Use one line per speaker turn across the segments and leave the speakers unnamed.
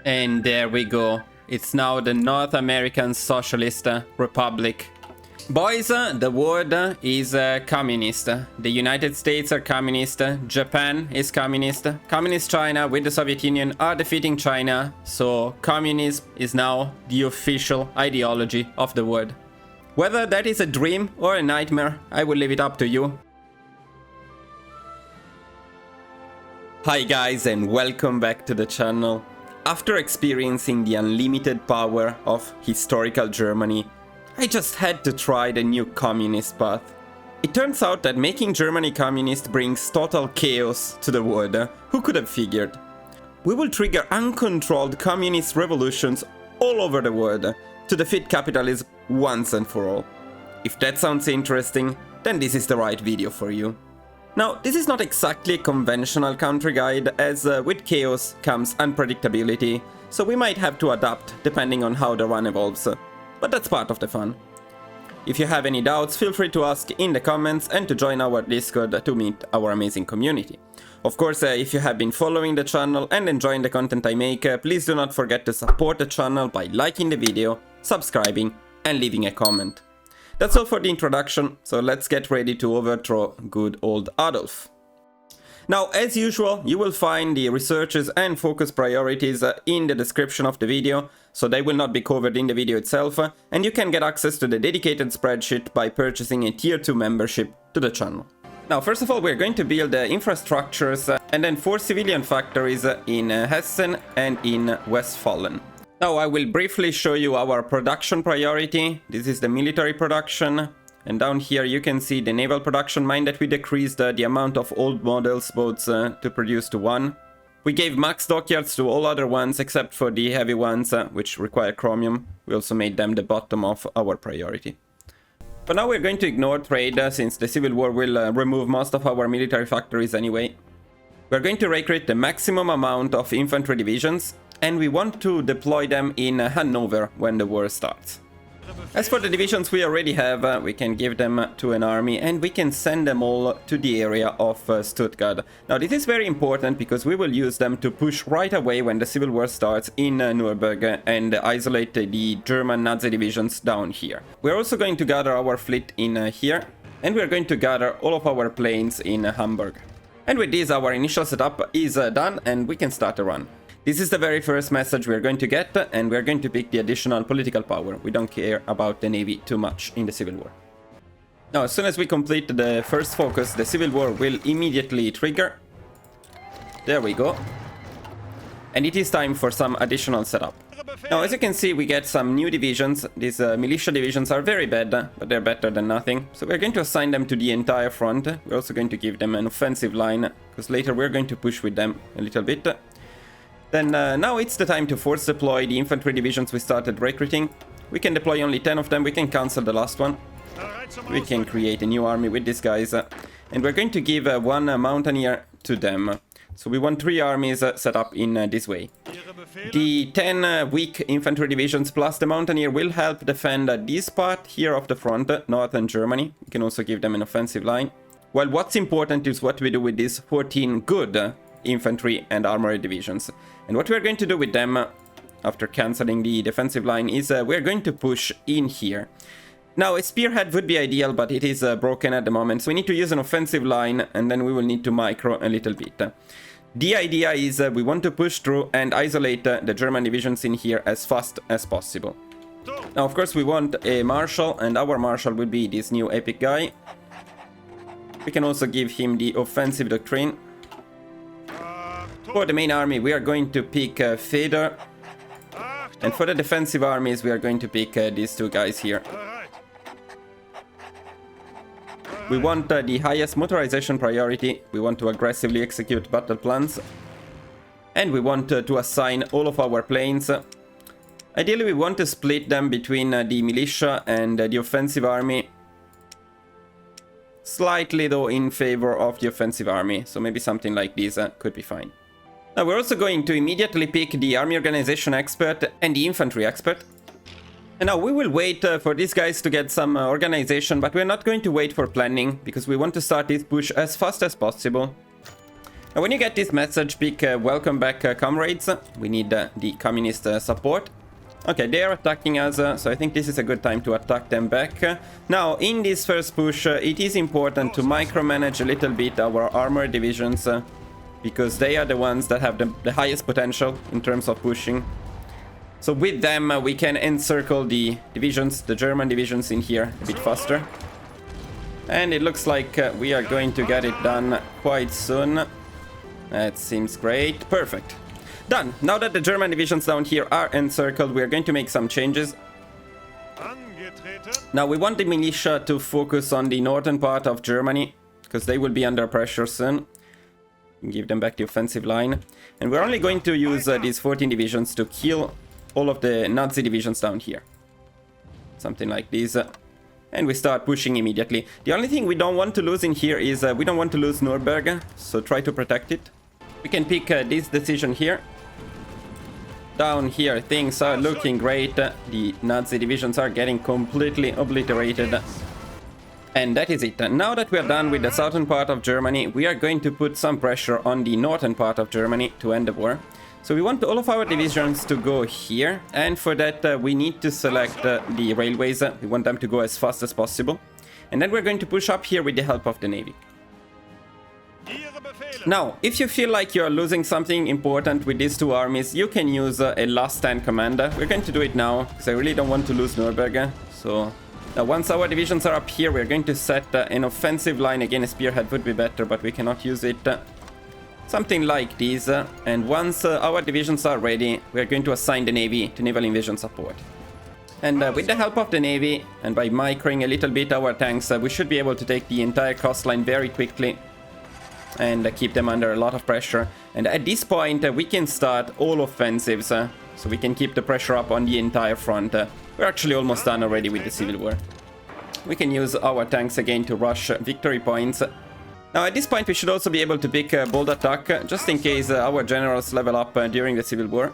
And there we go. It's now the North American Socialist Republic. Boys, the world is communist. The United States are communist. Japan is communist. Communist China with the Soviet Union are defeating China. So communism is now the official ideology of the world. Whether that is a dream or a nightmare, I will leave it up to you. Hi guys, and welcome back to the channel. After experiencing the unlimited power of historical Germany, I just had to try the new communist path. It turns out that making Germany communist brings total chaos to the world. Who could have figured? We will trigger uncontrolled communist revolutions all over the world to defeat capitalism once and for all. If that sounds interesting, then this is the right video for you. Now, this is not exactly a conventional country guide, as with chaos comes unpredictability, so we might have to adapt depending on how the run evolves. But that's part of the fun. If you have any doubts, feel free to ask in the comments and to join our Discord to meet our amazing community. Of course, if you have been following the channel and enjoying the content I make, please do not forget to support the channel by liking the video, subscribing and leaving a comment. That's all for the introduction, so let's get ready to overthrow good old Adolf. Now, as usual, you will find the researches and focus priorities in the description of the video, so they will not be covered in the video itself, and you can get access to the dedicated spreadsheet by purchasing a tier 2 membership to the channel. Now, first of all, we're going to build infrastructures and then 4 civilian factories in Hessen and in Westfalen. Now, I will briefly show you our production priority. This is the military production. And down here you can see the naval production. Mind that we decreased the amount of old models boats to produce to 1. We gave max dockyards to all other ones except for the heavy ones which require chromium. We also made them the bottom of our priority. But now we're going to ignore trade since the civil war will remove most of our military factories anyway. We're going to recruit the maximum amount of infantry divisions, and we want to deploy them in Hanover when the war starts. As for the divisions we already have, we can give them to an army and we can send them all to the area of Stuttgart. Now this is very important because we will use them to push right away when the civil war starts in Nuremberg and isolate the German Nazi divisions down here. We're also going to gather our fleet in here, and we're going to gather all of our planes in Hamburg. And with this our initial setup is done and we can start the run. This is the very first message we're going to get, and we're going to pick the additional political power. We don't care about the navy too much in the civil war. Now, as soon as we complete the first focus, the civil war will immediately trigger. There we go. And it is time for some additional setup. Now, as you can see, we get some new divisions. These militia divisions are very bad, but they're better than nothing. So we're going to assign them to the entire front. We're also going to give them an offensive line, because later we're going to push with them a little bit. Then now it's the time to force deploy the infantry divisions we started recruiting. We can deploy only 10 of them, we can cancel the last one. We can create a new army with these guys. And we're going to give 1 mountaineer to them. So we want 3 armies set up in this way. The 10 weak infantry divisions plus the mountaineer will help defend this part here of the front, northern Germany. We can also give them an offensive line. Well, what's important is what we do with these 14 good infantry and armored divisions. And what we're going to do with them after cancelling the defensive line is we're going to push in here. Now, a spearhead would be ideal, but it is broken at the moment, so we need to use an offensive line and then we will need to micro a little bit. The idea is we want to push through and isolate the German divisions in here as fast as possible. Now, of course, we want a marshal, and our marshal would be this new epic guy. We can also give him the offensive doctrine. For the main army, we are going to pick Feder. And for the defensive armies, we are going to pick these 2 guys here. We want the highest motorization priority. We want to aggressively execute battle plans. And we want to assign all of our planes. Ideally, we want to split them between the militia and the offensive army. Slightly, though, in favor of the offensive army. So maybe something like this could be fine. Now, we're also going to immediately pick the army organization expert and the infantry expert. And now we will wait for these guys to get some organization, but we're not going to wait for planning, because we want to start this push as fast as possible. Now when you get this message, pick welcome back comrades. We need the communist support. Okay, they are attacking us, so I think this is a good time to attack them back. Now, in this first push, it is important to micromanage a little bit our armor divisions, because they are the ones that have the highest potential in terms of pushing. So with them, we can encircle the divisions, the German divisions in here a bit faster. And it looks like we are going to get it done quite soon. That seems great. Perfect. Done. Now that the German divisions down here are encircled, we are going to make some changes. Now we want the militia to focus on the northern part of Germany, because they will be under pressure soon. Give them back the offensive line. And we're only going to use these 14 divisions to kill all of the Nazi divisions down here. Something like this. And we start pushing immediately. The only thing we don't want to lose in here is we don't want to lose Nuremberg, so try to protect it. We can pick this decision here. Down here, things are looking great. The Nazi divisions are getting completely obliterated. And that is it. Now that we are done with the southern part of Germany, we are going to put some pressure on the northern part of Germany to end the war. So we want all of our divisions to go here. And for that, we need to select the railways. We want them to go as fast as possible. And then we're going to push up here with the help of the navy. Now, if you feel like you're losing something important with these two armies, you can use a last stand command. We're going to do it now, because I really don't want to lose Nuremberg. So, now once our divisions are up here, we're going to set an offensive line. Again, a spearhead would be better, but we cannot use it. Something like this. And once our divisions are ready, we're going to assign the navy to naval invasion support. And with the help of the navy, and by microing a little bit our tanks, we should be able to take the entire coastline very quickly. And keep them under a lot of pressure. And at this point, we can start all offensives, so we can keep the pressure up on the entire front. We're actually almost done already with the civil war. We can use our tanks again to rush victory points. Now at this point, we should also be able to pick bold attack, just in case our generals level up during the civil war.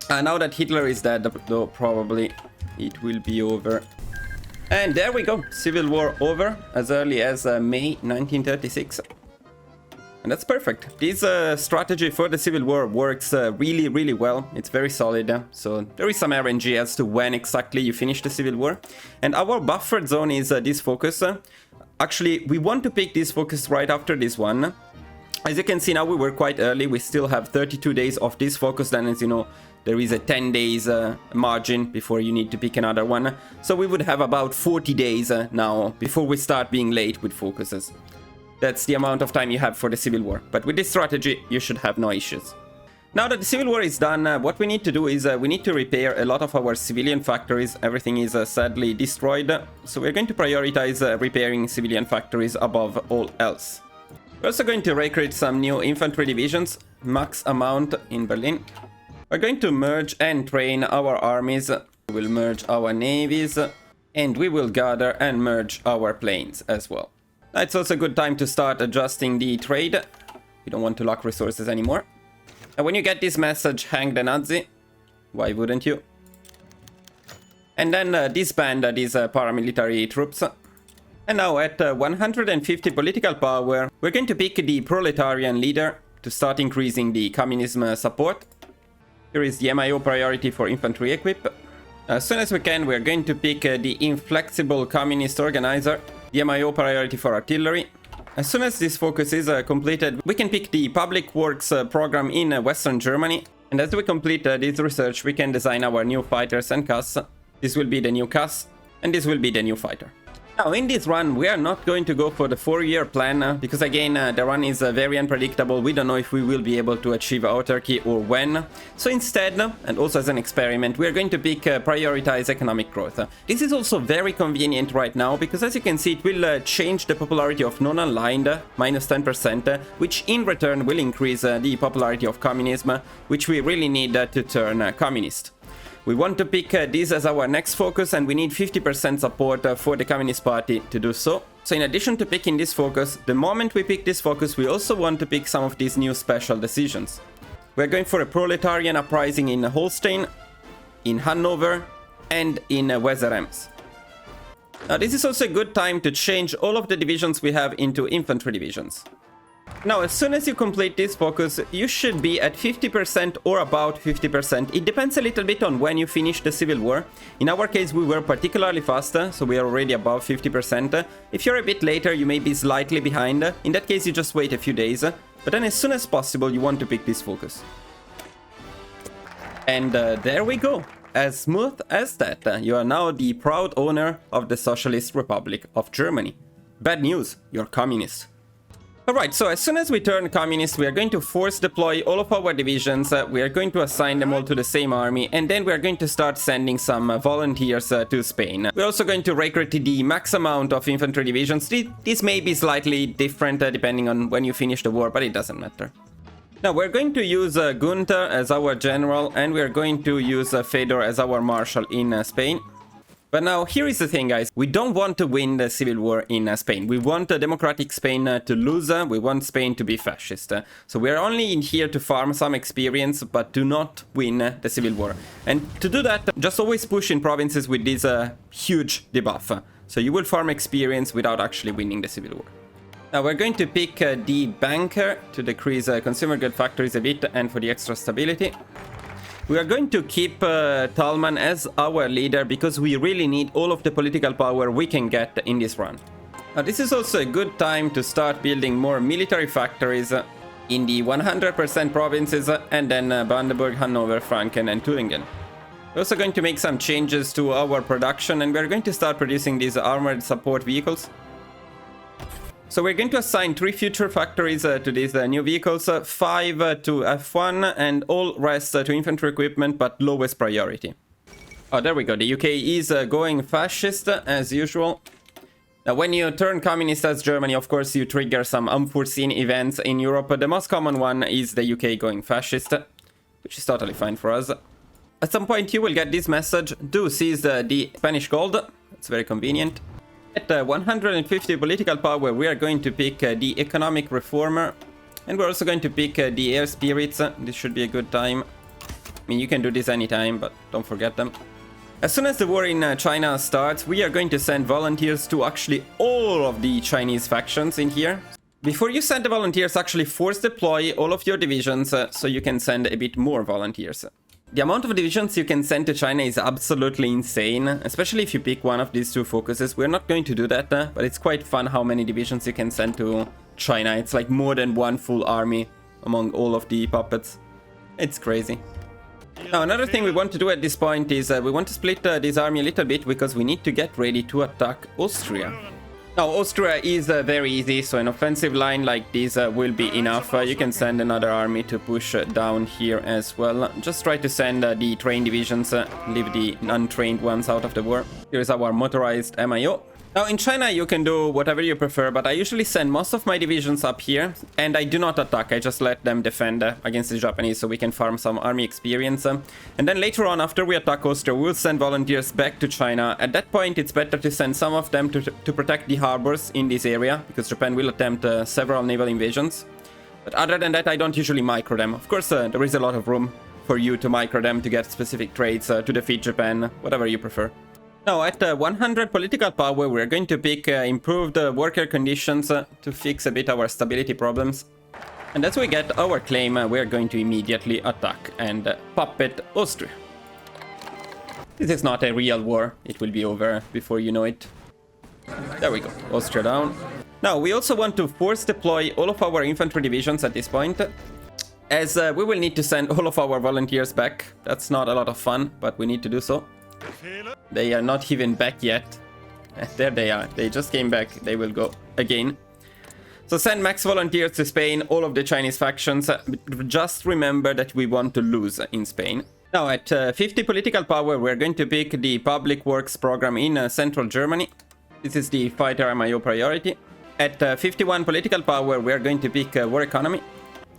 Now that Hitler is dead, though probably it will be over. And there we go, civil war over as early as May 1936. And that's perfect. This strategy for the civil war works really well. It's very solid. So there is some RNG as to when exactly you finish the civil war. And our buffered zone is this focus. Actually, we want to pick this focus right after this one. As you can see now, we were quite early. We still have 32 days of this focus. Then, as you know, there is a 10 days margin before you need to pick another one. So we would have about 40 days now before we start being late with focuses. That's the amount of time you have for the civil war. But with this strategy, you should have no issues. Now that the civil war is done, what we need to do is we need to repair a lot of our civilian factories. Everything is sadly destroyed. So we're going to prioritize repairing civilian factories above all else. We're also going to recruit some new infantry divisions, max amount in Berlin. We're going to merge and train our armies. We will merge our navies. And we will gather and merge our planes as well. It's also a good time to start adjusting the trade. We don't want to lock resources anymore. And when you get this message, hang the Nazi. Why wouldn't you? And then disband these paramilitary troops. And now at 150 political power, we're going to pick the proletarian leader to start increasing the communism support. Here is the MIO priority for infantry equip. As soon as we can, we're going to pick the inflexible communist organizer. The MIO priority for artillery. As soon as this focus is completed, we can pick the public works program in Western Germany. And as we complete this research, we can design our new fighters and CAS. This will be the new CAS, and this will be the new fighter. Now in this run, we are not going to go for the 4-year plan, because again, the run is very unpredictable. We don't know if we will be able to achieve autarky or when. So instead, and also as an experiment, we are going to pick prioritize economic growth. This is also very convenient right now, because as you can see, it will change the popularity of non-aligned, minus 10%, which in return will increase the popularity of communism, which we really need to turn communist. We want to pick this as our next focus, and we need 50% support for the Communist Party to do so. So in addition to picking this focus, the moment we pick this focus, we also want to pick some of these new special decisions. We're going for a proletarian uprising in Holstein, in Hanover, and in Weser-Ems. Now this is also a good time to change all of the divisions we have into infantry divisions. Now, as soon as you complete this focus, you should be at 50% or about 50%. It depends a little bit on when you finish the civil war. In our case, we were particularly faster, so we are already above 50%. If you're a bit later, you may be slightly behind. In that case, you just wait a few days. But then as soon as possible, you want to pick this focus. And there we go. As smooth as that. You are now the proud owner of the Socialist Republic of Germany. Bad news, you're communist. Alright, so as soon as we turn communist, we are going to force deploy all of our divisions, we are going to assign them all to the same army, and then we are going to start sending some volunteers to Spain. We're also going to recruit the max amount of infantry divisions. This may be slightly different depending on when you finish the war, but it doesn't matter. Now, we're going to use Gunther as our general, and we're going to use Fedor as our marshal in Spain. But now, here is the thing, guys. We don't want to win the civil war in Spain. We want democratic Spain to lose. We want Spain to be fascist. So we're only in here to farm some experience, but do not win the civil war. And to do that, just always push in provinces with this huge debuff. So you will farm experience without actually winning the civil war. Now we're going to pick the banker to decrease consumer good factories a bit and for the extra stability. We are going to keep Talman as our leader because we really need all of the political power we can get in this run. Now this is also a good time to start building more military factories in the 100% provinces and then Brandenburg, Hanover, Franken and Thüringen. We're also going to make some changes to our production and we're going to start producing these armored support vehicles. So we're going to assign 3 future factories to these new vehicles, 5 to F1 and all rest to infantry equipment, but lowest priority. Oh, there we go. The UK is going fascist as usual. Now, when you turn communist as Germany, of course, you trigger some unforeseen events in Europe. The most common one is the UK going fascist, which is totally fine for us. At some point, you will get this message. Do seize the Spanish gold. It's very convenient. At 150 political power, we are going to pick the economic reformer. And we're also going to pick the air spirits. This should be a good time. I mean, you can do this anytime, but don't forget them. As soon as the war in China starts, we are going to send volunteers to actually all of the Chinese factions in here. Before you send the volunteers, actually force deploy all of your divisions so you can send a bit more volunteers. The amount of divisions you can send to China is absolutely insane, especially if you pick one of these 2 focuses. We're not going to do that, but it's quite fun how many divisions you can send to China. It's like more than 1 full army among all of the puppets. It's crazy. Now, another thing we want to do at this point is we want to split this army a little bit because we need to get ready to attack Austria. Now, Austria is very easy, so an offensive line like this will be enough. You can send another army to push down here as well. Just try to send the trained divisions, leave the untrained ones out of the war. Here's our motorized MIO. Now, in China, you can do whatever you prefer, but I usually send most of my divisions up here, and I do not attack. I just let them defend against the Japanese so we can farm some army experience. And then later on, after we attack Austria, we'll send volunteers back to China. At that point, it's better to send some of them to protect the harbors in this area, because Japan will attempt several naval invasions. But other than that, I don't usually micro them. Of course, there is a lot of room for you to micro them to get specific trades, to defeat Japan, whatever you prefer. Now, at 100 political power, we're going to pick improved worker conditions to fix a bit our stability problems. And as we get our claim, we're going to immediately attack and puppet Austria. This is not a real war. It will be over before you know it. There we go. Austria down. Now, we also want to force deploy all of our infantry divisions at this point, as we will need to send all of our volunteers back. That's not a lot of fun, but we need to do so. They are not even back yet. There they are. They just came back. They will go again. So send max volunteers to Spain, all of the Chinese factions. Just remember that we want to lose in Spain. Now, at 50 political power, we're going to pick the public works program in central Germany. This is the fighter MIO priority. At 51 political power, we're going to pick war economy.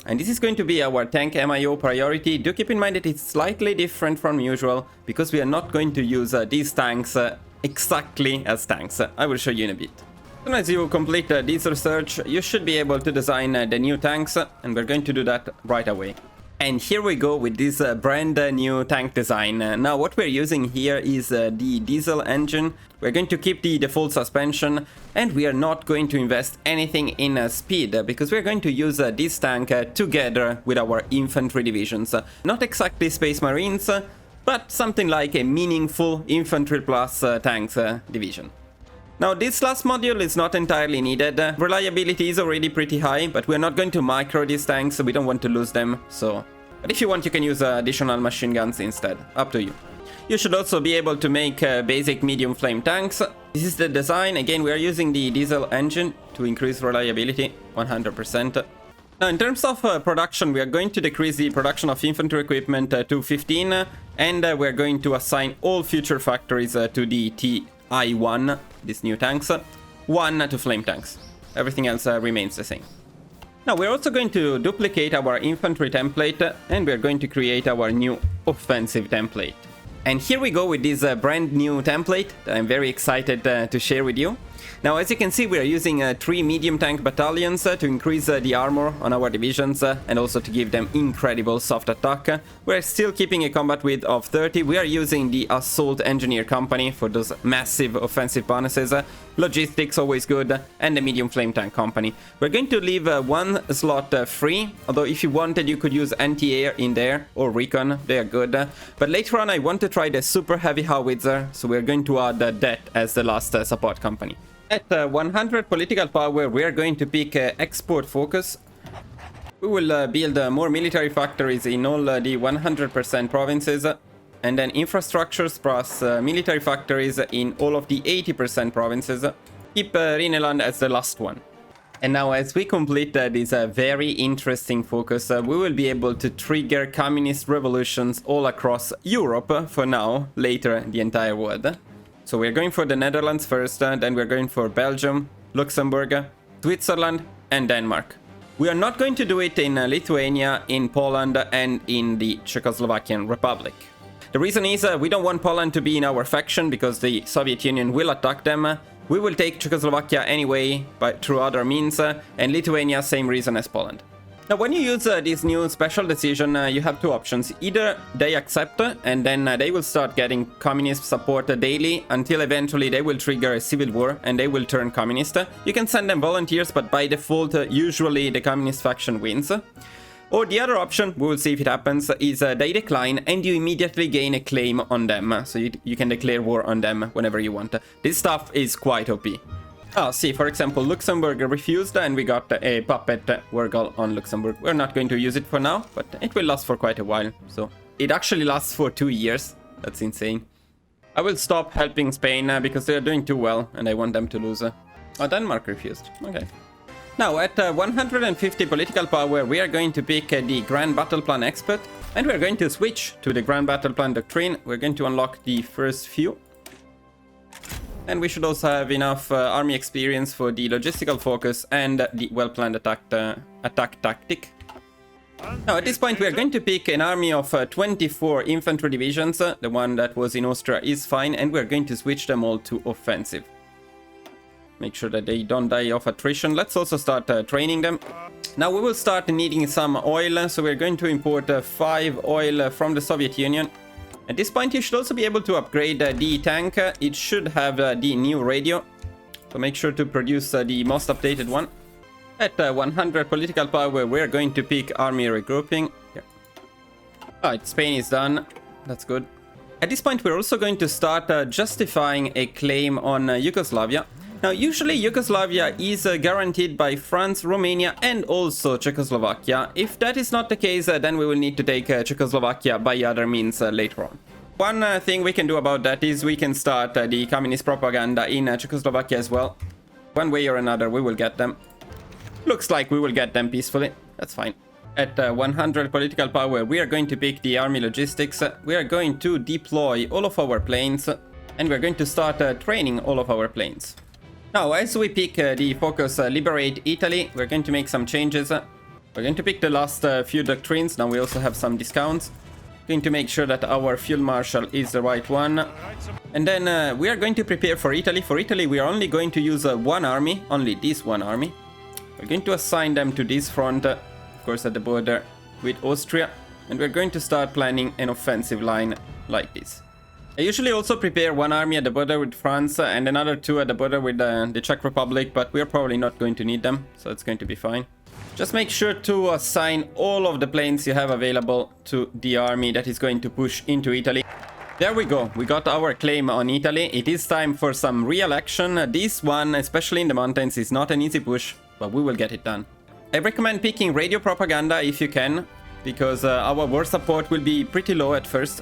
And this is going to be our tank MIO priority. Do keep in mind that it's slightly different from usual, because we are not going to use these tanks exactly as tanks. I will show you in a bit. As soon as you complete this research, you should be able to design the new tanks, and we're going to do that right away. And here we go with this brand new tank design. Now what we're using here is the diesel engine. We're going to keep the default suspension, and we are not going to invest anything in speed because we're going to use this tank together with our infantry divisions. Not exactly Space Marines, but something like a meaningful infantry plus tanks division. Now this last module is not entirely needed. Reliability is already pretty high, but we're not going to micro these tanks, so we don't want to lose them. But if you want, you can use additional machine guns instead. Up to you. You should also be able to make basic medium flame tanks. This is the design. Again, we are using the diesel engine to increase reliability 100%. Now in terms of production, we are going to decrease the production of infantry equipment to 15, and we're going to assign all future factories to the TI1, these new tanks, 1 to flame tanks. Everything else remains the same. Now we're also going to duplicate our infantry template, and we're going to create our new offensive template. And here we go with this brand new template that I'm very excited to share with you. Now as you can see, we are using 3 medium tank battalions to increase the armor on our divisions and also to give them incredible soft attack. We're still keeping a combat width of 30. We are using the assault engineer company for those massive offensive bonuses. Logistics always good, and the medium flame tank company. We're going to leave 1 slot free, although if you wanted you could use anti-air in there or recon, they are good. But later on I want to try the super heavy howitzer, so we're going to add that as the last support company. At 100 political power, we are going to pick export focus. We will build more military factories in all the 100% provinces, and then infrastructures plus military factories in all of the 80% provinces. Keep Rhineland as the last one. And now as we complete this very interesting focus, we will be able to trigger communist revolutions all across Europe for now, later the entire world. So we're going for the Netherlands first, then we're going for Belgium, Luxembourg, Switzerland and Denmark. We are not going to do it in Lithuania, in Poland and in the Czechoslovakian Republic. The reason is we don't want Poland to be in our faction because the Soviet Union will attack them. We will take Czechoslovakia anyway through other means, and Lithuania same reason as Poland. Now when you use this new special decision, you have 2 options. Either they accept and then they will start getting communist support daily until eventually they will trigger a civil war and they will turn communist. You can send them volunteers, but by default usually the communist faction wins. Or the other option, we will see if it happens, is they decline and you immediately gain a claim on them. So you can declare war on them whenever you want. This stuff is quite OP. See, for example, Luxembourg refused and we got a puppet Wargal on Luxembourg. We're not going to use it for now, but it will last for quite a while. So it actually lasts for 2 years. That's insane. I will stop helping Spain because they're doing too well and I want them to lose. Oh, Denmark refused. Okay. Now at 150 political power, we are going to pick the Grand Battle Plan Expert, and we're going to switch to the Grand Battle Plan Doctrine. We're going to unlock the first few. And we should also have enough army experience for the logistical focus and the well-planned attack tactic. Now at this point we are going to pick an army of 24 infantry divisions. The one that was in Austria is fine, and we're going to switch them all to offensive. Make sure that they don't die of attrition. Let's also start training them. Now we will start needing some oil, so we're going to import 5 oil from the Soviet Union. At this point you should also be able to upgrade the tank. It should have the new radio, so make sure to produce the most updated one. At 100 political power we're going to pick army regrouping. Here. Alright, Spain is done. That's good. At this point we're also going to start justifying a claim on Yugoslavia. Now usually Yugoslavia is guaranteed by France, Romania and also Czechoslovakia. If that is not the case, then we will need to take Czechoslovakia by other means later on. One thing we can do about that is we can start the communist propaganda in Czechoslovakia as well. One way or another we will get them. Looks like we will get them peacefully. That's fine. At 100 political power we are going to pick the army logistics. We are going to deploy all of our planes and we're going to start training all of our planes. Now, as we pick the focus Liberate Italy, we're going to make some changes. We're going to pick the last few doctrines. Now we also have some discounts. Going to make sure that our field marshal is the right one. And then we are going to prepare for Italy. For Italy, we are only going to use one army, only this one army. We're going to assign them to this front, of course at the border with Austria. And we're going to start planning an offensive line like this. I usually also prepare one army at the border with France and another two at the border with the Czech Republic, but we're probably not going to need them, so it's going to be fine. Just make sure to assign all of the planes you have available to the army that is going to push into Italy. There we go, we got our claim on Italy. It is time for some real action. This one, especially in the mountains, is not an easy push, but we will get it done. I recommend picking radio propaganda if you can, because our war support will be pretty low at first.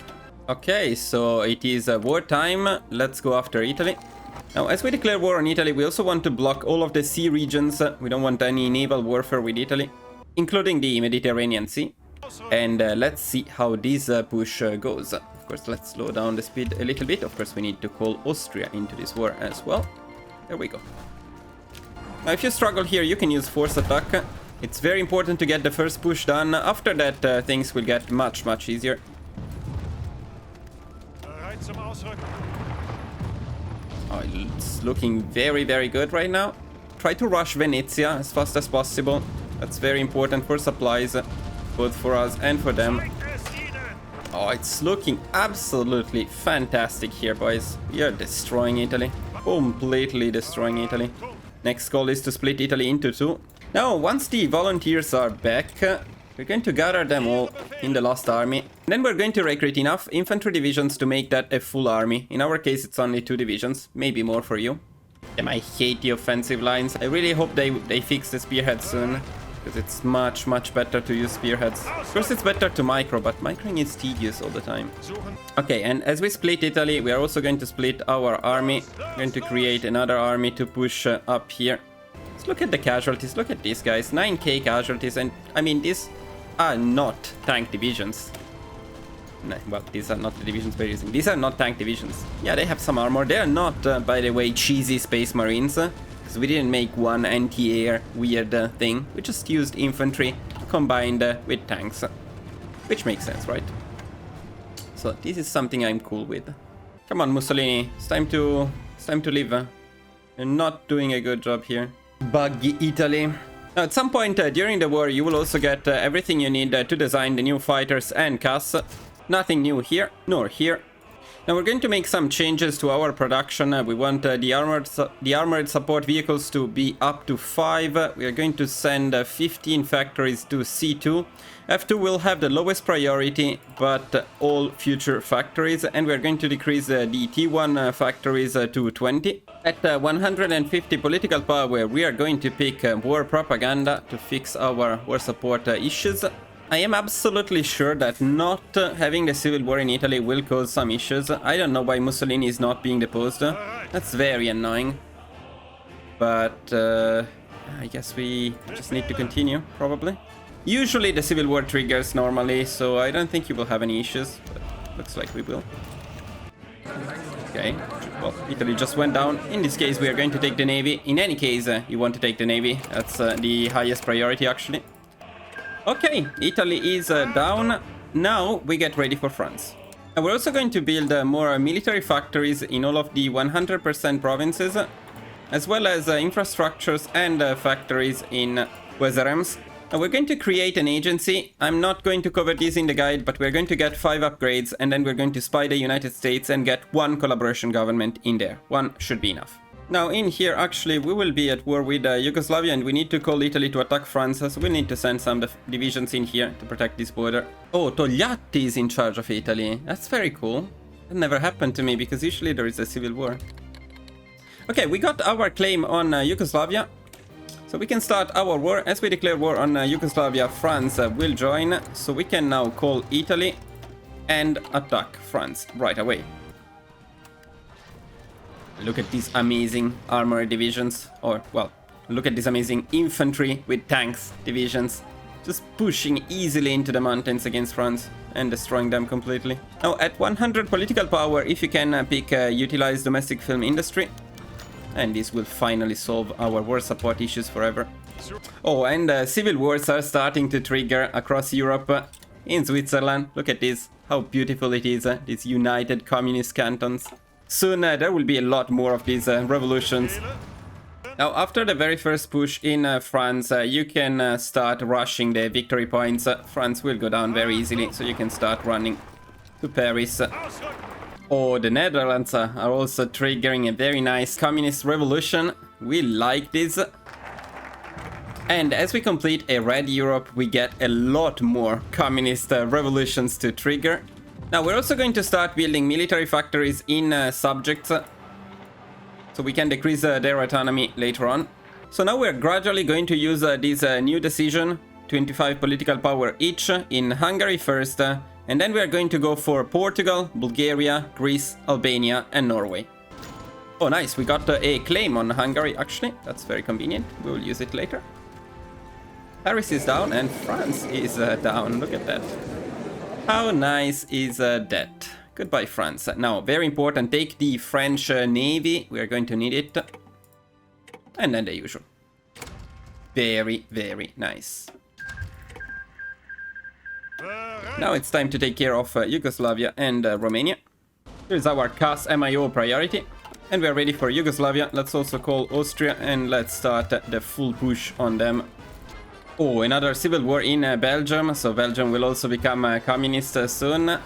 Okay, so it is wartime. Let's go after Italy. Now, as we declare war on Italy, we also want to block all of the sea regions. We don't want any naval warfare with Italy, including the Mediterranean Sea. And let's see how this push goes. Of course, let's slow down the speed a little bit. Of course, we need to call Austria into this war as well. There we go. Now, if you struggle here, you can use force attack. It's very important to get the first push done. After that, things will get much easier. Oh, it's looking very good right now. Try to rush Venezia as fast as possible. That's very important for supplies, both for us and for them. Oh, it's looking absolutely fantastic here, boys. We are destroying Italy. Completely destroying Italy. Next goal is to split Italy into two. Now, once the volunteers are back, we're going to gather them all in the last army. Then we're going to recruit enough infantry divisions to make that a full army. In our case, it's only 2 divisions, maybe more for you. Damn, I hate the offensive lines. I really hope they fix the spearheads soon, because it's much better to use spearheads. Of course, it's better to micro, but microing is tedious all the time. Okay, and as we split Italy, we are also going to split our army. We're going to create another army to push up here. Let's look at the casualties. Look at these guys, 9k casualties, and I mean, these are not tank divisions. No, well, these are not the divisions we're using. These are not tank divisions. Yeah, they have some armor. They are not, by the way, cheesy space marines, because we didn't make one anti-air weird thing. We just used infantry combined with tanks, which makes sense, right? So this is something I'm cool with. Come on, Mussolini, it's time to leave. You're not doing a good job here. Buggy Italy. Now, at some point during the war, you will also get everything you need to design the new fighters and CAS. Nothing new here, nor here. Now, we're going to make some changes to our production. We want the armored support vehicles to be up to 5. We are going to send 15 factories to C2. F2 will have the lowest priority, but all future factories. And we're going to decrease the T1 factories to 20. At 150 political power, we are going to pick war propaganda to fix our war support issues. I am absolutely sure that not having the civil war in Italy will cause some issues. I don't know why Mussolini is not being deposed. That's very annoying. But I guess we just need to continue, probably. Usually the civil war triggers normally, so I don't think you will have any issues, but looks like we will. Okay, well, Italy just went down. In this case, we are going to take the navy. In any case, you want to take the navy. That's the highest priority, actually. Okay, Italy is down. Now we get ready for France. And we're also going to build more military factories in all of the 100% provinces, as well as infrastructures and factories in Wezerems. We're going to create an agency. I'm not going to cover this in the guide, but we're going to get 5 upgrades, and then we're going to spy the United States and get 1 collaboration government in there. 1 should be enough. Now in here, actually, we will be at war with Yugoslavia, and we need to call Italy to attack France, so we need to send some divisions in here to protect this border. Oh, Togliatti is in charge of Italy. That's very cool. That never happened to me, because usually there is a civil war. Okay, we got our claim on Yugoslavia. So we can start our war. As we declare war on Yugoslavia, France will join. So we can now call Italy and attack France right away. Look at these amazing armored divisions. Or, well, look at these amazing infantry with tanks divisions. Just pushing easily into the mountains against France and destroying them completely. Now, at 100 political power, if you can pick utilize domestic film industry. And this will finally solve our war support issues forever. Oh, and civil wars are starting to trigger across Europe. In Switzerland, look at this, how beautiful it is, these united communist cantons. Soon there will be a lot more of these revolutions. Now, after the very first push in France, you can start rushing the victory points. France will go down very easily, so you can start running to Paris. Oh, the Netherlands are also triggering a very nice communist revolution. We like this. And as we complete a red Europe, we get a lot more communist revolutions to trigger. Now, we're also going to start building military factories in subjects, so we can decrease their autonomy later on. So now we're gradually going to use this new decision, 25 political power each, in Hungary first, and then we're going to go for Portugal, Bulgaria, Greece, Albania, and Norway. Oh, nice, we got a claim on Hungary, actually. That's very convenient. We will use it later. Paris is down, and France is down. Look at that. How nice is that? Goodbye, France. Now, very important, take the French Navy. We are going to need it. And then the usual. Very, very nice. Now it's time to take care of Yugoslavia and Romania. Here's our CAS MIO priority. And we are ready for Yugoslavia. Let's also call Austria and let's start the full push on them. Oh, another civil war in Belgium. So Belgium will also become communist soon.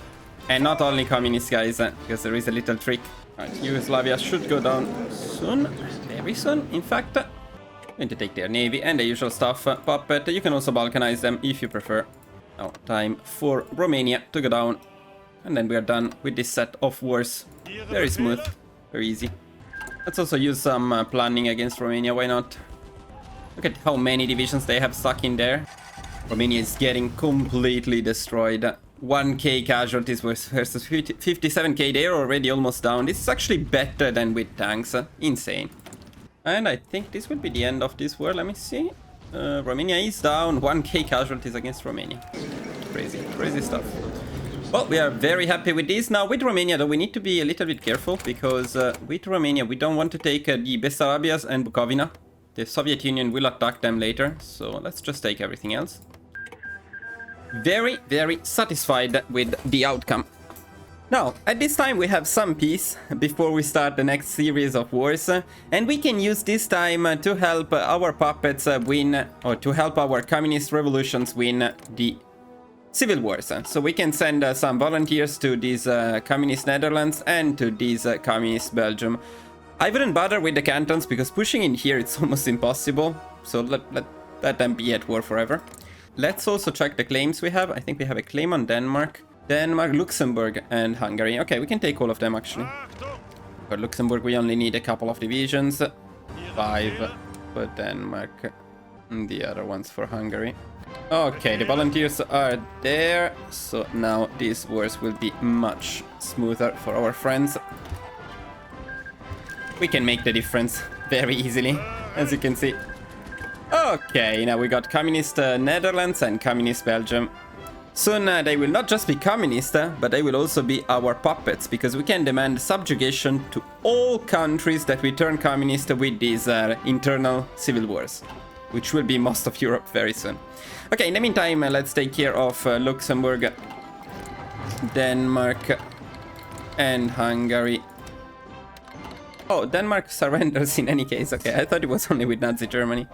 And not only communist, guys, because there is a little trick. Alright, Yugoslavia should go down soon. Very soon, in fact. Going to take their navy and the usual stuff. Puppet, you can also balkanize them if you prefer. Now, time for Romania to go down. And then we are done with this set of wars. Very smooth, very easy. Let's also use some planning against Romania, why not? Look at how many divisions they have stuck in there. Romania is getting completely destroyed. 1k casualties versus 57k. They're already almost down. This is actually better than with tanks. Insane. And I think this will be the end of this war. Let me see. Romania is down. 1k casualties against Romania. Crazy, crazy stuff. Well, we are very happy with this. Now, with Romania, though, we need to be a little bit careful because with Romania, we don't want to take the Bessarabias and Bukovina. The Soviet Union will attack them later, so let's just take everything else. Very, very satisfied with the outcome. Now, at this time we have some peace before we start the next series of wars, and we can use this time to help our puppets win, or to help our communist revolutions win the civil wars. So we can send some volunteers to these communist Netherlands and to these communist Belgium. I wouldn't bother with the cantons because pushing in here it's almost impossible, so let them be at war forever. Let's also check the claims we have. I think we have a claim on Denmark. Denmark, Luxembourg, and Hungary. Okay, we can take all of them actually. For Luxembourg, we only need a couple of divisions. 5 for Denmark, and the other ones for Hungary. Okay, the volunteers are there. So now these wars will be much smoother for our friends. We can make the difference very easily, as you can see. Okay, now we got communist Netherlands and communist Belgium. Soon they will not just be communist, but they will also be our puppets, because we can demand subjugation to all countries that we turn communist with these internal civil wars, which will be most of Europe very soon. Okay, in the meantime, let's take care of Luxembourg, Denmark, and Hungary. Oh, Denmark surrenders in any case. Okay, I thought it was only with Nazi Germany.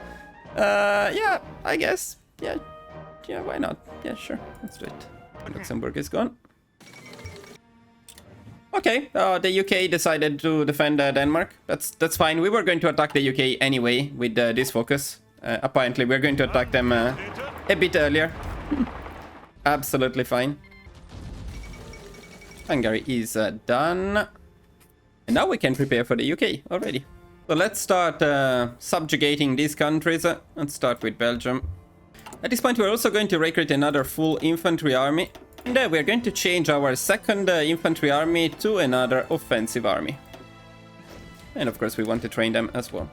Yeah, I guess. Yeah, why not? Yeah, sure. Let's do it. Luxembourg is gone. Okay, the UK decided to defend Denmark. That's fine. We were going to attack the UK anyway with this focus. Apparently, we're going to attack them a bit earlier. Absolutely fine. Hungary is done. And now we can prepare for the UK already. So let's start subjugating these countries. Let's start with Belgium. At this point, we're also going to recruit another full infantry army. And we're going to change our second infantry army to another offensive army. And of course, we want to train them as well.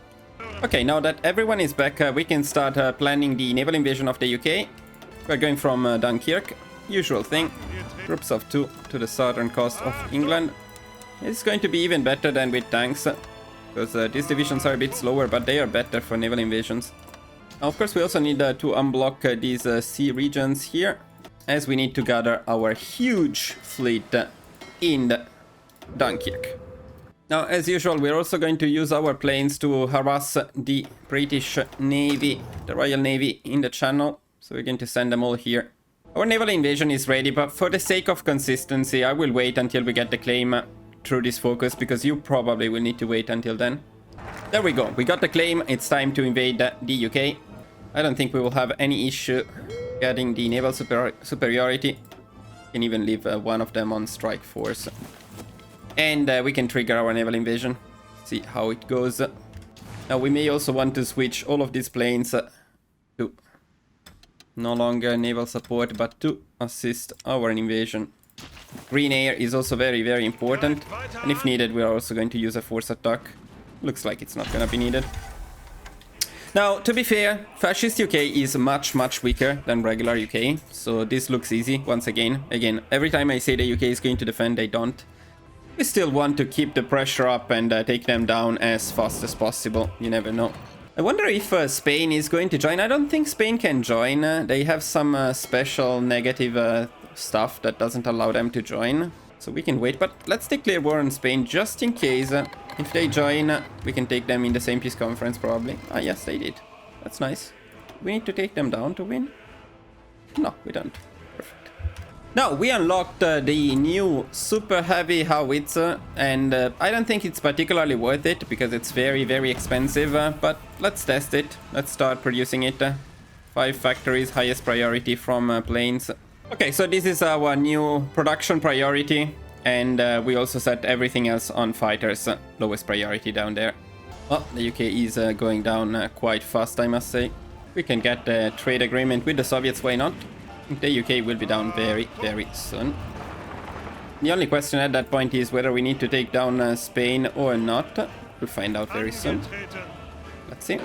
Okay, now that everyone is back, we can start planning the naval invasion of the UK. We're going from Dunkirk. Usual thing. Groups of 2 to the southern coast of England. It's going to be even better than with tanks, because these divisions are a bit slower, but they are better for naval invasions. Now, of course, we also need to unblock these sea regions here, as we need to gather our huge fleet in Dunkirk. Now, as usual, we're also going to use our planes to harass the British Navy, the Royal Navy in the Channel. So we're going to send them all here. Our naval invasion is ready, but for the sake of consistency, I will wait until we get the claim through this focus, because you probably will need to wait until then. There we go. We got the claim. It's time to invade the UK. I don't think we will have any issue getting the naval superiority. We can even leave one of them on strike force. And we can trigger our naval invasion. See how it goes. Now we may also want to switch all of these planes to no longer naval support, but to assist our invasion. Green air is also very, very important. And if needed, we are also going to use a force attack. Looks like it's not gonna be needed. Now, to be fair, Fascist UK is much, much weaker than regular UK. So this looks easy once again. Again, every time I say the UK is going to defend, they don't. We still want to keep the pressure up and take them down as fast as possible. You never know. I wonder if Spain is going to join. I don't think Spain can join. They have some special negative stuff that doesn't allow them to join. So we can wait, but let's declare war on Spain just in case. If they join, we can take them in the same peace conference probably. Ah, yes, they did. That's nice. We need to take them down to win? No, we don't. Perfect. Now, we unlocked the new super heavy howitzer, and I don't think it's particularly worth it because it's very, very expensive, but let's test it. Let's start producing it. 5 factories, highest priority from planes. Okay, so this is our new production priority, and we also set everything else on fighters, lowest priority down there. Well, the UK is going down quite fast, I must say. We can get a trade agreement with the Soviets, why not? The UK will be down very, very soon. The only question at that point is whether we need to take down Spain or not. We'll find out very soon. Let's see.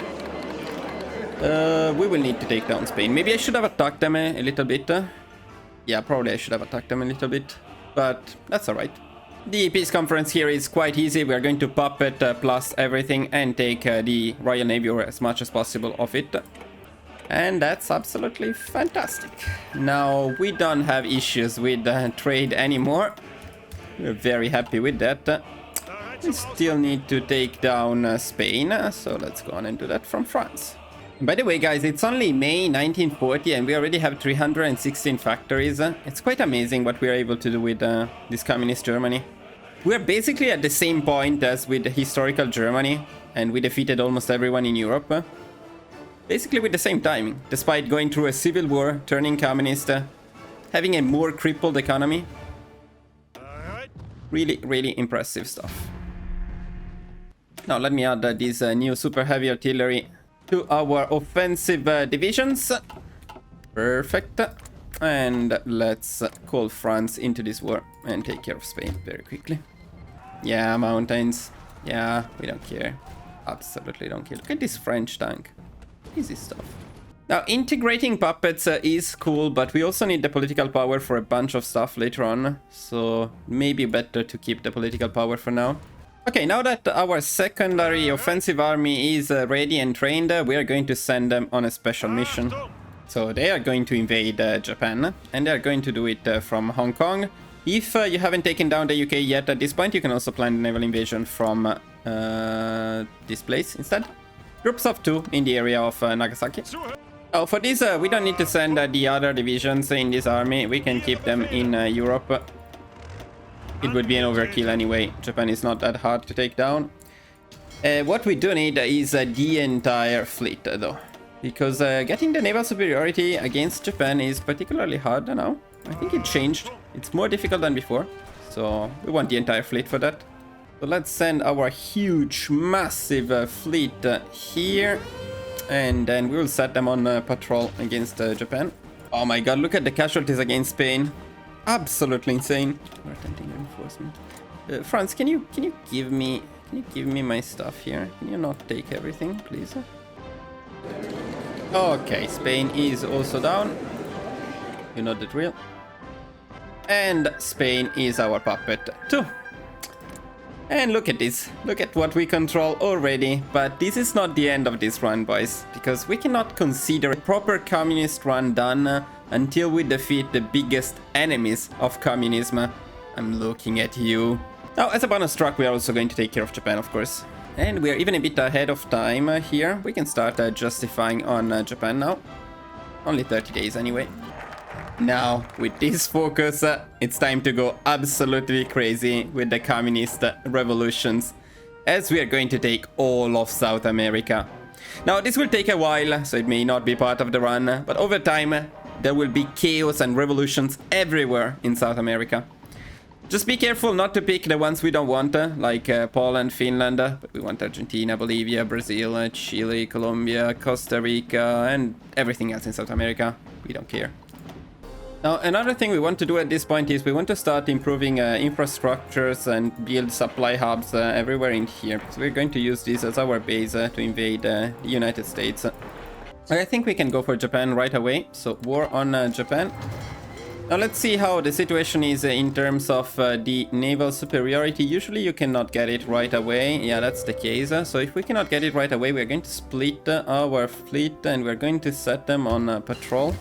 We will need to take down Spain. Maybe I should have attacked them a little bit. Yeah, probably I should have attacked them a little bit. But that's alright. The peace conference here is quite easy. We are going to puppet plus everything and take the Royal Navy or as much as possible of it. And that's absolutely fantastic. Now, we don't have issues with trade anymore. We're very happy with that. We still need to take down Spain, so let's go on and do that from France. By the way, guys, it's only May 1940 and we already have 316 factories. It's quite amazing what we're able to do with this communist Germany. We're basically at the same point as with the historical Germany, and we defeated almost everyone in Europe. Basically with the same timing, despite going through a civil war, turning communist, having a more crippled economy. Really, really impressive stuff. Now let me add this new super heavy artillery to our offensive divisions. Perfect. And let's call France into this war and take care of Spain very quickly. Yeah, mountains. Yeah, we don't care. Absolutely don't care. Look at this French tank. Easy stuff. Now, integrating puppets is cool, but we also need the political power for a bunch of stuff later on. So maybe better to keep the political power for now. Okay, now that our secondary offensive army is ready and trained, we are going to send them on a special mission. So they are going to invade Japan, and they are going to do it from Hong Kong. If you haven't taken down the UK yet at this point, you can also plan the naval invasion from this place instead. Groups of 2 in the area of Nagasaki. Oh, for this, we don't need to send the other divisions in this army. We can keep them in Europe. It would be an overkill anyway. Japan is not that hard to take down. What we do need is the entire fleet, though. Because getting the naval superiority against Japan is particularly hard now. I think it changed. It's more difficult than before. So we want the entire fleet for that. So let's send our huge, massive fleet here. And then we will set them on patrol against Japan. Oh my god, look at the casualties against Spain. Absolutely insane. We're attempting reinforcement. France, can you give me my stuff here? Can you not take everything, please? Okay, Spain is also down. You know the drill. And Spain is our puppet too. And look at this. Look at what we control already. But this is not the end of this run, boys. Because we cannot consider a proper communist run done until we defeat the biggest enemies of communism. I'm looking at you. Now, as a bonus track, we are also going to take care of Japan, of course. And we are even a bit ahead of time here. We can start justifying on Japan now. Only 30 days anyway. Now, with this focus, it's time to go absolutely crazy with the communist revolutions, as we are going to take all of South America. Now, this will take a while, so it may not be part of the run, but over time, there will be chaos and revolutions everywhere in South America. Just be careful not to pick the ones we don't want, like Poland, Finland, but we want Argentina, Bolivia, Brazil, Chile, Colombia, Costa Rica, and everything else in South America. We don't care. Now, another thing we want to do at this point is we want to start improving infrastructures and build supply hubs everywhere in here. So we're going to use this as our base to invade the United States. I think we can go for Japan right away. So war on Japan. Now let's see how the situation is in terms of the naval superiority. Usually you cannot get it right away. Yeah, that's the case. So if we cannot get it right away, we're going to split our fleet and we're going to set them on patrol.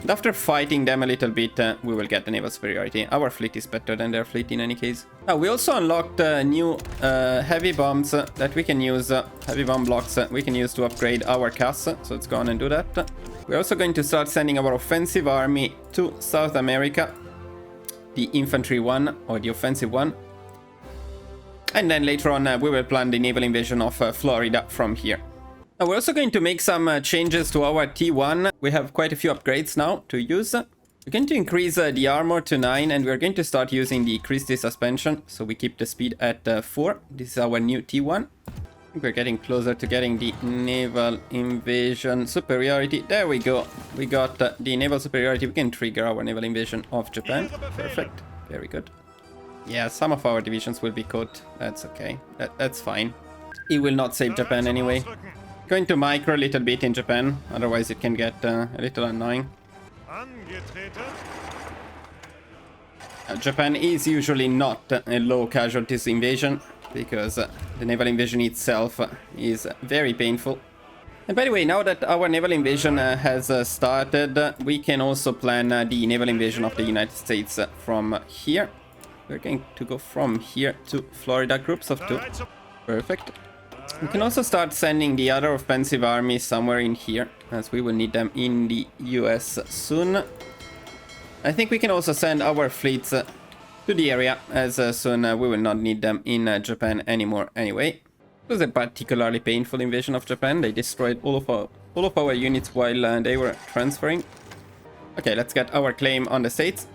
And after fighting them a little bit, we will get the naval superiority. Our fleet is better than their fleet in any case. We also unlocked new heavy bombs that we can use, heavy bomb blocks we can use to upgrade our CAS. So let's go on and do that. We're also going to start sending our offensive army to South America. The infantry one, or the offensive one. And then later on we will plan the naval invasion of Florida from here. Now we're also going to make some changes to our T1. We have quite a few upgrades now to use. We're going to increase the armor to 9 and we're going to start using the Christie suspension. So we keep the speed at 4. This is our new T1. We're getting closer to getting the naval invasion superiority. There we go. We got the naval superiority. We can trigger our naval invasion of Japan. Perfect. Very good. Yeah, some of our divisions will be caught. That's okay. That's fine. It will not save Japan anyway. Going to micro a little bit in Japan. Otherwise it can get a little annoying. Japan is usually not a low casualties invasion, because the naval invasion itself is very painful. And by the way, now that our naval invasion has started, we can also plan the naval invasion of the United States from here. We're going to go from here to Florida, groups of 2. Perfect. We can also start sending the other offensive armies somewhere in here, as we will need them in the US soon. I think we can also send our fleets to the area, as soon we will not need them in Japan anymore anyway. It was a particularly painful invasion of Japan. They destroyed all of our units while they were transferring. Okay, let's get our claim on the States.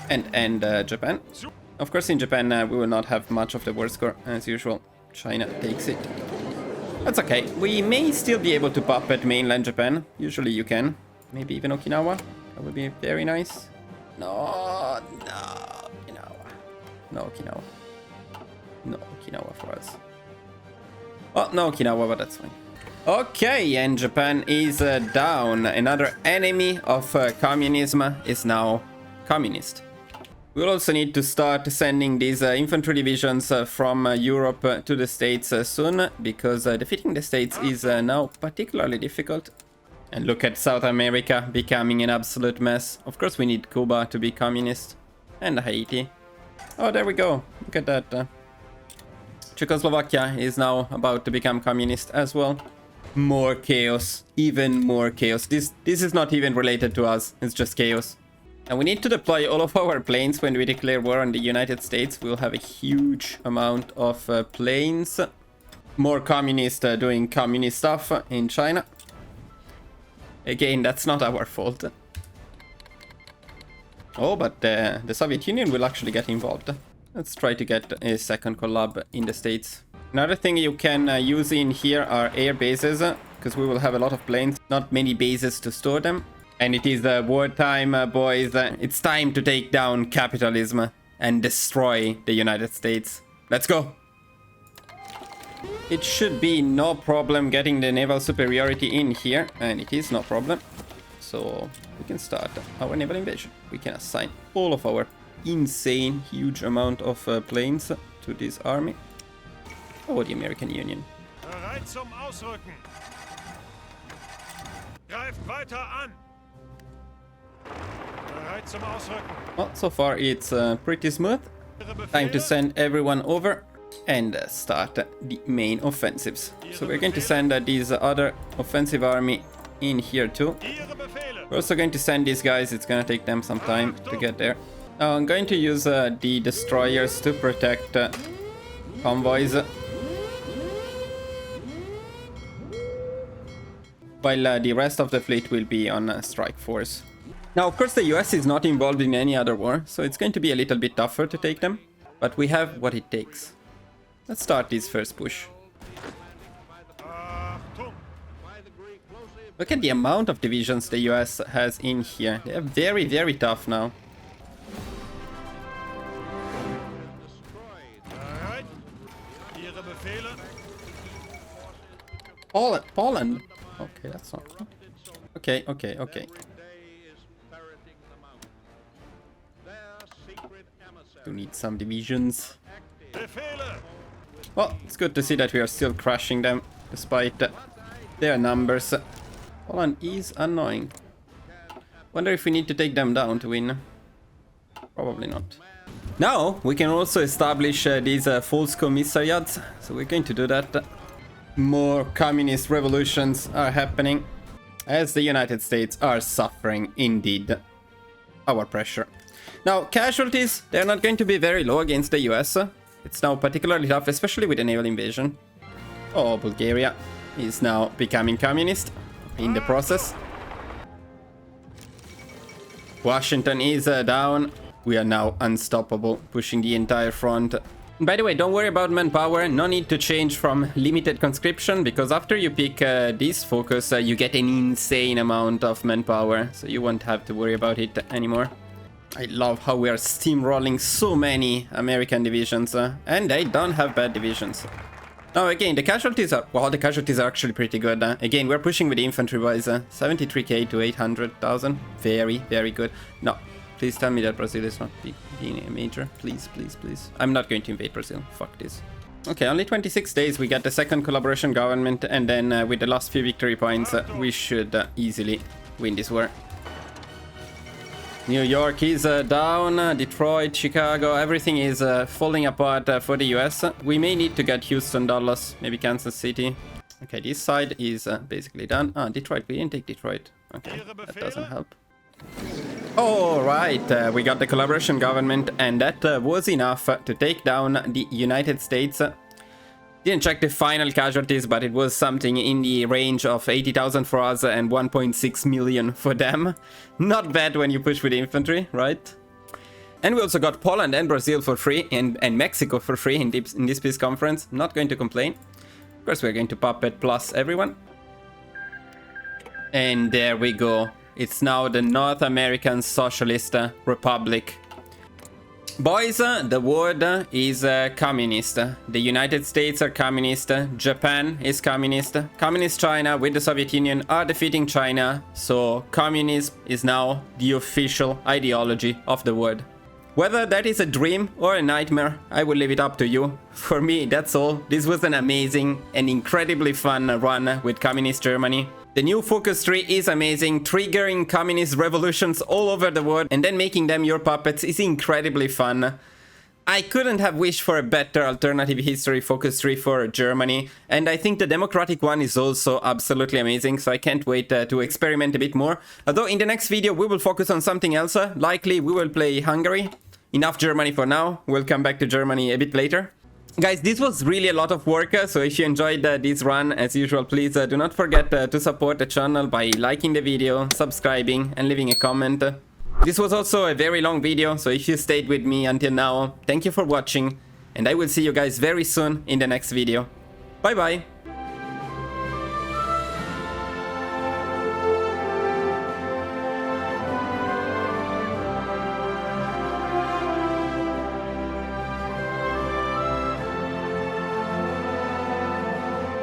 And end Japan. Of course, in Japan we will not have much of the war score, as usual. China takes it. That's okay. We may still be able to puppet mainland Japan. Usually you can. Maybe even Okinawa. That would be very nice. No, Okinawa. No Okinawa. No Okinawa for us. Oh, no Okinawa, but that's fine. Okay, and Japan is down. Another enemy of communism is now communist. We'll also need to start sending these infantry divisions from Europe to the States soon, because defeating the States is now particularly difficult. And look at South America becoming an absolute mess. Of course we need Cuba to be communist. And Haiti. Oh, there we go. Look at that. Czechoslovakia is now about to become communist as well. More chaos. Even more chaos. This is not even related to us. It's just chaos. And we need to deploy all of our planes when we declare war on the United States. We'll have a huge amount of planes. More communists doing communist stuff in China. Again, that's not our fault. Oh, but the Soviet Union will actually get involved. Let's try to get a second collab in the States. Another thing you can use in here are air bases, because we will have a lot of planes, not many bases to store them. And it is wartime, boys. It's time to take down capitalism and destroy the United States. Let's go! It should be no problem getting the naval superiority in here, and it is no problem. So we can start our naval invasion. We can assign all of our insane huge amount of planes to this army. Oh, the American Union.
Bereit zum Ausrücken. Greift weiter an. Bereit zum Ausrücken.
Well, so far it's pretty smooth.
Ihre
Time to
Befehle?
send everyone over and start the main offensives. So we're going to send this other offensive army in here too.
Ihre Befehle.
We're also going to send these guys. It's gonna take them some time to get there. Now I'm going to use the destroyers to protect convoys. While the rest of the fleet will be on strike force. Now, of course, the US is not involved in any other war, so it's going to be a little bit tougher to take them. But we have what it takes. Let's start this first push.
Achtung.
Look at the amount of divisions the US has in here. They're very, very tough now.
Bereit. Ihre Befehle.
Poland. Okay, that's not good. Okay. Do need some divisions.
Befehle.
Well, it's good to see that we are still crushing them despite their numbers. Poland is annoying. Wonder if we need to take them down to win. Probably not. Now we can also establish these false commissariats. So we're going to do that. More communist revolutions are happening as the United States are suffering indeed our pressure. Now casualties, they're not going to be very low against the US. It's now particularly tough, especially with the naval invasion. Oh, Bulgaria is now becoming communist in the process. Washington is down. We are now unstoppable, pushing the entire front. By the way, don't worry about manpower. No need to change from limited conscription, because after you pick this focus, you get an insane amount of manpower. So you won't have to worry about it anymore. I love how we are steamrolling so many American divisions, and they don't have bad divisions. Now again, the casualties are, well, the casualties are actually pretty good. Again, we're pushing with the infantry-wise, 73k to 800,000. Very, very good. No, please tell me that Brazil is not being a major. Please, please, please. I'm not going to invade Brazil. Fuck this. Okay, only 26 days. We get the second collaboration government, and then with the last few victory points, we should easily win this war. New York is down, Detroit, Chicago, everything is falling apart for the US. We may need to get Houston, Dallas, maybe Kansas City. Okay, this side is basically done. Ah, Detroit, we didn't take Detroit. Okay, that doesn't help. Alright, we got the collaboration government, and that was enough to take down the United States. Didn't check the final casualties, but it was something in the range of 80,000 for us and 1.6 million for them. Not bad when you push with infantry, right? And we also got Poland and Brazil for free, and Mexico for free in this peace conference. Not going to complain. Of course, we're going to puppet plus everyone. And there we go. It's now the North American Socialist Republic. Boys, the world is communist. The United States are communist. Japan is communist. Communist China with the Soviet Union are defeating China. So communism is now the official ideology of the world. Whether that is a dream or a nightmare, I will leave it up to you. For me, that's all. This was an amazing and incredibly fun run with communist Germany. The new focus tree is amazing, triggering communist revolutions all over the world and then making them your puppets is incredibly fun. I couldn't have wished for a better alternative history focus tree for Germany, and I think the democratic one is also absolutely amazing, so I can't wait to experiment a bit more. Although in the next video we will focus on something else, likely we will play Hungary. Enough Germany for now, we'll come back to Germany a bit later. Guys, this was really a lot of work, so if you enjoyed this run, as usual, please do not forget to support the channel by liking the video, subscribing, and leaving a comment. This was also a very long video, so if you stayed with me until now, thank you for watching, and I will see you guys very soon in the next video. Bye bye!